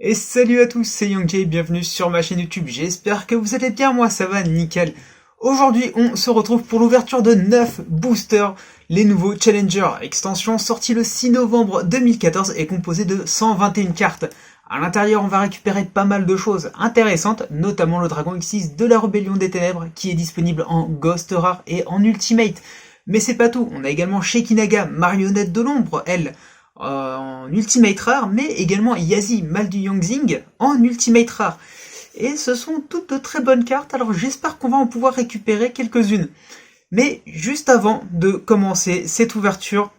Et salut à tous, c'est YongJ, bienvenue sur ma chaîne YouTube, j'espère que vous allez bien, moi ça va nickel. Aujourd'hui on se retrouve pour l'ouverture de 9 boosters, les nouveaux Challenger, extension sortie le 6 novembre 2014 et composée de 121 cartes. À l'intérieur on va récupérer pas mal de choses intéressantes, notamment le Dragon X6 de la Rébellion des Ténèbres qui est disponible en Ghost Rare et en Ultimate. Mais c'est pas tout, on a également Shekinaga, marionnette de l'ombre, elle, en Ultimate Rare, mais également Yazi, Mal du Yangzing, en Ultimate Rare. Et ce sont toutes de très bonnes cartes, alors j'espère qu'on va en pouvoir récupérer quelques-unes. Mais juste avant de commencer cette ouverture,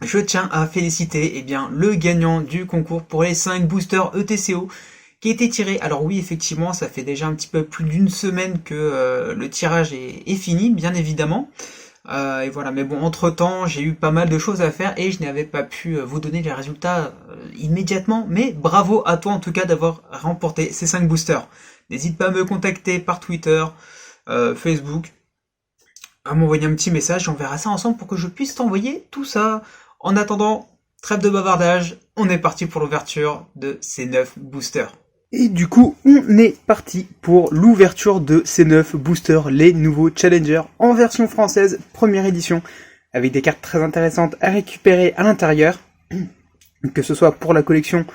je tiens à féliciter le gagnant du concours pour les 5 boosters ETCO qui a été tiré. Alors oui, effectivement, ça fait déjà un petit peu plus d'une semaine que le tirage est fini, bien évidemment. Et voilà, mais bon, entre temps, j'ai eu pas mal de choses à faire et je n'avais pas pu vous donner les résultats immédiatement, mais bravo à toi en tout cas d'avoir remporté ces 5 boosters. N'hésite pas à me contacter par Twitter, Facebook, à m'envoyer un petit message et on verra ça ensemble pour que je puisse t'envoyer tout ça. En attendant, trêve de bavardage, on est parti pour l'ouverture de ces 9 boosters. Et du coup, on est parti pour l'ouverture de ces 9 boosters, les nouveaux Challengers en version française, première édition, avec des cartes très intéressantes à récupérer à l'intérieur, que ce soit pour la collection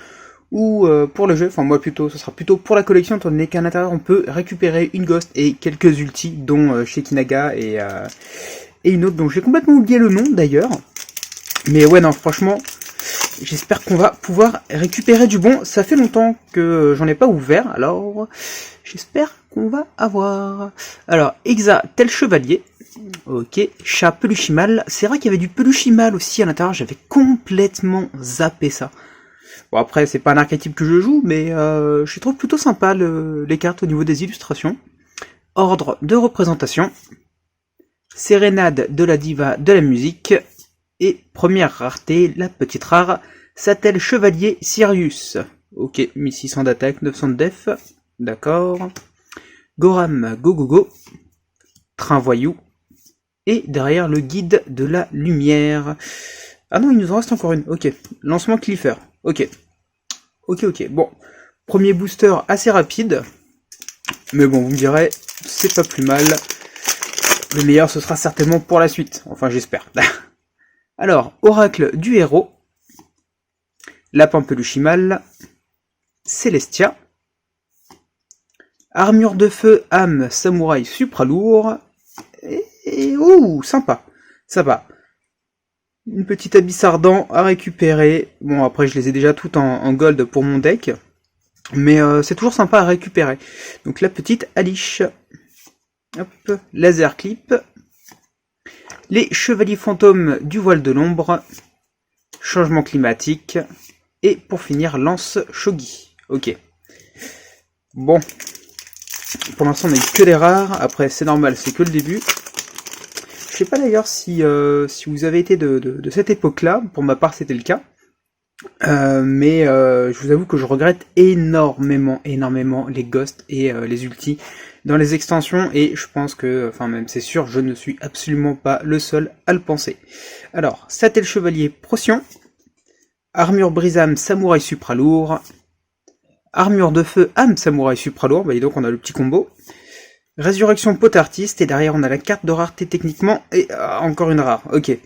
ou pour le jeu. Enfin moi plutôt, ce sera plutôt pour la collection, étant donné qu'à l'intérieur on peut récupérer une Ghost et quelques ultis, dont Shekinaga et une autre dont j'ai complètement oublié le nom d'ailleurs. Mais ouais non, franchement... J'espère qu'on va pouvoir récupérer du bon. Ça fait longtemps que j'en ai pas ouvert, alors j'espère qu'on va avoir. Alors, Exa, tel chevalier. Ok, chat peluchimal. C'est vrai qu'il y avait du peluchimal aussi à l'intérieur, j'avais complètement zappé ça. Bon après, c'est pas un archétype que je joue, mais je trouve plutôt sympa les cartes au niveau des illustrations. Ordre de représentation. Sérénade de la diva de la musique. Et première rareté, la petite rare, Satel Chevalier Sirius. Ok, 1600 d'attaque, 900 de def. D'accord. Goram Gogogo. Train voyou. Et derrière le guide de la lumière. Ah non, il nous en reste encore une. Ok. Lancement Cliffer. Ok. Ok. Bon. Premier booster assez rapide. Mais bon, vous me direz, c'est pas plus mal. Le meilleur, ce sera certainement pour la suite. Enfin, j'espère. Alors, Oracle du héros, Lapin peluchimal, Célestia, Armure de feu, âme, samouraï supralourd, et ouh, sympa. Une petite abysse ardent à récupérer. Bon, après, je les ai déjà toutes en gold pour mon deck, mais c'est toujours sympa à récupérer. Donc, la petite Alice. Hop, laser clip. Les chevaliers fantômes du voile de l'ombre, changement climatique, et pour finir, lance shogi. Ok. Bon. Pour l'instant, on n'a eu que des rares. Après, c'est normal, c'est que le début. Je sais pas d'ailleurs si vous avez été de cette époque-là. Pour ma part, c'était le cas. Mais je vous avoue que je regrette énormément les ghosts et les ultis dans les extensions, et je pense que, enfin même c'est sûr, je ne suis absolument pas le seul à le penser. Alors, Satel Chevalier Procyon, Armure brise-âme Samouraï supralourd, Armure de feu âme Samouraï supralourd, bah et donc on a le petit combo, Résurrection Pot Artiste, et derrière on a la carte de rareté techniquement, et encore une rare, ok.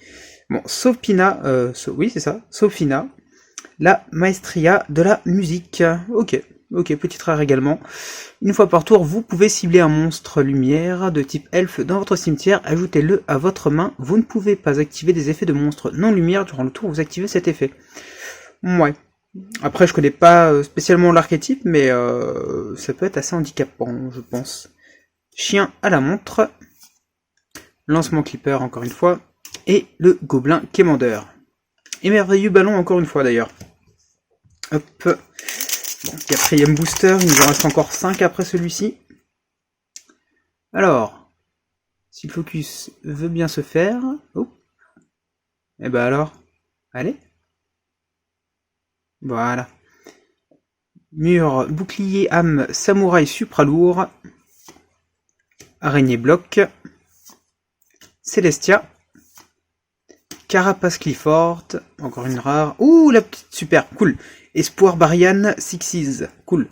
Bon, Sophina, oui c'est ça, Sophina, la Maestria de la musique, ok, petite rare également. Une fois par tour, vous pouvez cibler un monstre lumière de type elfe dans votre cimetière, ajoutez-le à votre main. Vous ne pouvez pas activer des effets de monstres non lumière durant le tour où vous activez cet effet. Ouais. Après, je connais pas spécialement l'archétype, mais ça peut être assez handicapant, je pense. Chien à la montre. Lancement clipper, encore une fois. Et le gobelin quémandeur. Et merveilleux ballon, encore une fois, d'ailleurs. Hop. Bon, quatrième booster, il nous en reste encore 5 après celui-ci. Alors, si le focus veut bien se faire... Oh. Et ben alors, allez. Voilà. Mur, bouclier, âme, samouraï supralourd. Araignée bloc. Célestia. Carapace Clifford. Encore une rare. Ouh, la petite, super, cool. Espoir Barian Sixes. Cool.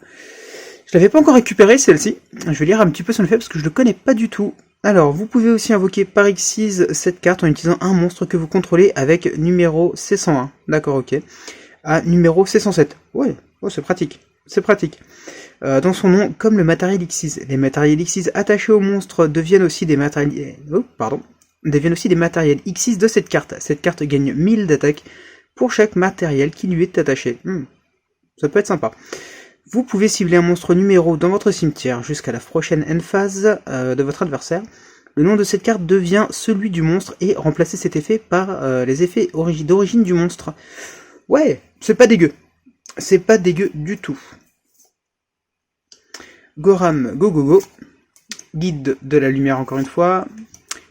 Je l'avais pas encore récupéré celle-ci. Je vais lire un petit peu son effet parce que je le connais pas du tout. Alors, vous pouvez aussi invoquer par X6 cette carte en utilisant un monstre que vous contrôlez avec numéro C101. D'accord, ok. À numéro C107. Ouais, oh, c'est pratique. C'est pratique. Dans son nom, comme le matériel X6. Les matériels X6 attachés au monstre deviennent aussi des matériels... deviennent aussi des matériels X6 de cette carte. Cette carte gagne 1000 d'attaque pour chaque matériel qui lui est attaché. Ça peut être sympa. Vous pouvez cibler un monstre numéro dans votre cimetière jusqu'à la prochaine end phase de votre adversaire. Le nom de cette carte devient celui du monstre et remplacez cet effet par les effets d'origine du monstre. Ouais, c'est pas dégueu. C'est pas dégueu du tout. Goram Go Go Go. Guide de la lumière encore une fois.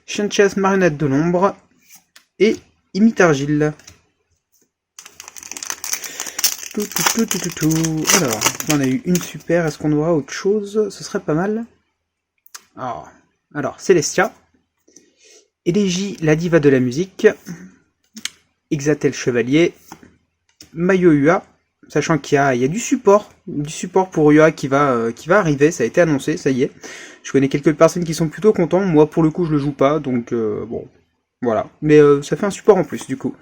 Shenchas Marionnette de l'ombre. Et Imitargile. Alors, on a eu une super, est-ce qu'on aura autre chose? Ce serait pas mal. Alors Celestia, Élégie, la diva de la musique, Exatel Chevalier, Mayo Ua, sachant qu'il y a du support pour Ua qui va arriver, ça a été annoncé, ça y est. Je connais quelques personnes qui sont plutôt contents, moi pour le coup je le joue pas, donc bon, voilà. Mais ça fait un support en plus du coup.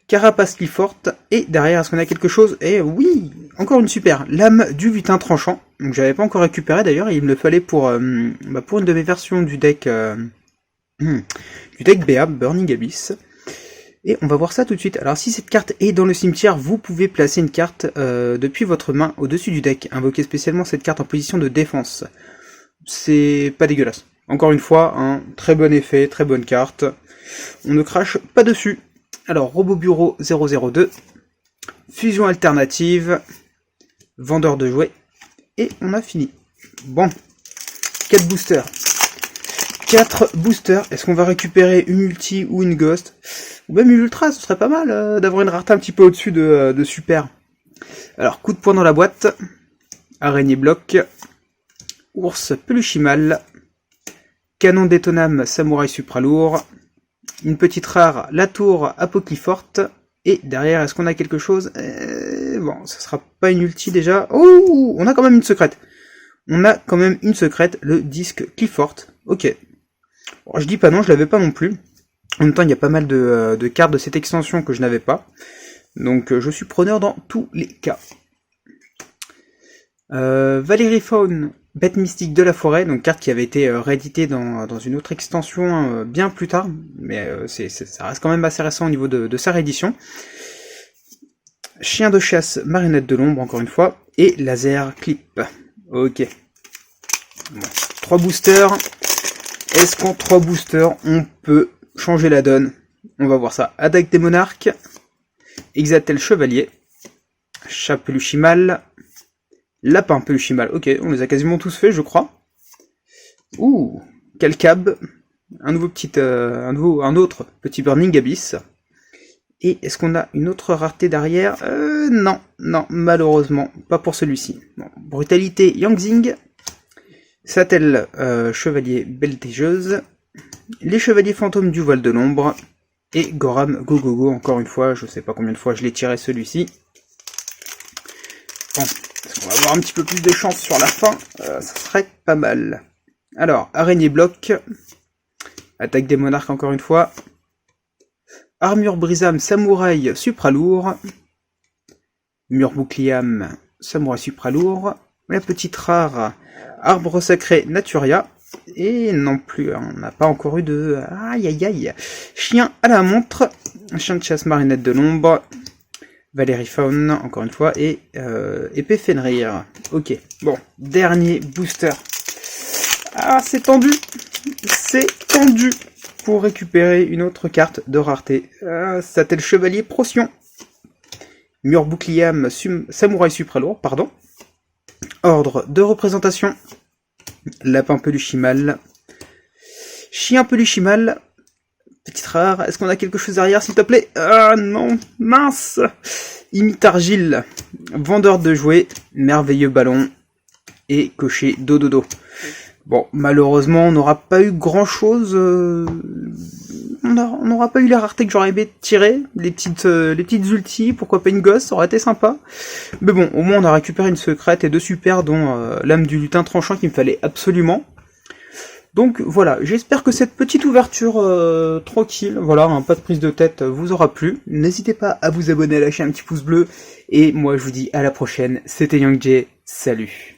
Carapace Clifford, et derrière, est-ce qu'on a quelque chose? Et oui, encore une super, lame du butin tranchant, donc j'avais pas encore récupéré d'ailleurs, il me le fallait pour une de mes versions du deck BA, Burning Abyss, et on va voir ça tout de suite. Alors si cette carte est dans le cimetière, vous pouvez placer une carte depuis votre main au-dessus du deck, invoquer spécialement cette carte en position de défense. C'est pas dégueulasse. Encore une fois, un très bon effet, très bonne carte, on ne crache pas dessus. Alors, Robot Bureau 002, Fusion Alternative, Vendeur de jouets, et on a fini. Bon, 4 boosters. 4 boosters, est-ce qu'on va récupérer une ulti ou une ghost? Ou même une ultra, ce serait pas mal d'avoir une rareté un petit peu au-dessus de super. Alors, coup de poing dans la boîte, Araignée bloc, Ours peluchimal, Canon détoname Samouraï supralourd, une petite rare, la tour Apocliforte, et derrière, est-ce qu'on a quelque chose? Bon, ça sera pas une ulti déjà. Oh, on a quand même une secrète. On a quand même une secrète, le disque Clifford. Ok. Bon, je dis pas non, je l'avais pas non plus. En même temps, il y a pas mal de cartes de cette extension que je n'avais pas. Donc, je suis preneur dans tous les cas. Valérie Faune, Bête mystique de la forêt, donc carte qui avait été rééditée dans une autre extension bien plus tard, mais ça reste quand même assez récent au niveau de sa réédition. Chien de chasse, Marionnette de l'ombre, encore une fois, et Laser Clip. Ok. Bon. 3 boosters. Est-ce qu'en 3 boosters, on peut changer la donne? On va voir ça. Attaque des monarques, Exatel Chevalier, Chat peluchimal, Lapin peluchimal, ok, on les a quasiment tous faits, je crois. Ouh, Calcab, un autre petit Burning Abyss. Et est-ce qu'on a une autre rareté derrière? Non, malheureusement, pas pour celui-ci. Bon, Brutalité Yangzing, Satel Chevalier Beltégeuse, les Chevaliers Fantômes du Voile de l'Ombre, et Goram Go Go Go, encore une fois, je sais pas combien de fois je l'ai tiré celui-ci. Bon. On va avoir un petit peu plus de chance sur la fin, ça serait pas mal. Alors, Araignée bloc, Attaque des monarques encore une fois, Armure brisame Samouraï supralourd, Mur boucliam Samouraï supralourd, la petite rare Arbre sacré Naturia, et non plus, on n'a pas encore eu de... Aïe aïe aïe. Chien à la montre, Chien de chasse Marionnette de l'ombre, Valérie Faune, encore une fois, et Épée Fenrir. Ok, bon, dernier booster. Ah, c'est tendu. C'est tendu pour récupérer une autre carte de rareté. Satel Chevalier Procyon. Mur boucliam Samouraï supralourd, pardon. Ordre de représentation. Lapin peluchimal. Chien peluchimal. Petite rare, est-ce qu'on a quelque chose derrière, s'il te plaît? Ah non, mince. Imitargile, Vendeur de jouets, Merveilleux ballon, et Cocher Dododo. Bon, malheureusement, on n'aura pas eu grand-chose. On n'aura pas eu les raretés que j'aurais aimé tirer. Les petites ultis, pourquoi pas une gosse, ça aurait été sympa. Mais bon, au moins on a récupéré une secrète et deux super, dont l'âme du lutin tranchant qu'il me fallait absolument. Donc voilà, j'espère que cette petite ouverture tranquille, voilà, pas de prise de tête, vous aura plu. N'hésitez pas à vous abonner, à lâcher un petit pouce bleu. Et moi je vous dis à la prochaine, c'était Young Jay, salut.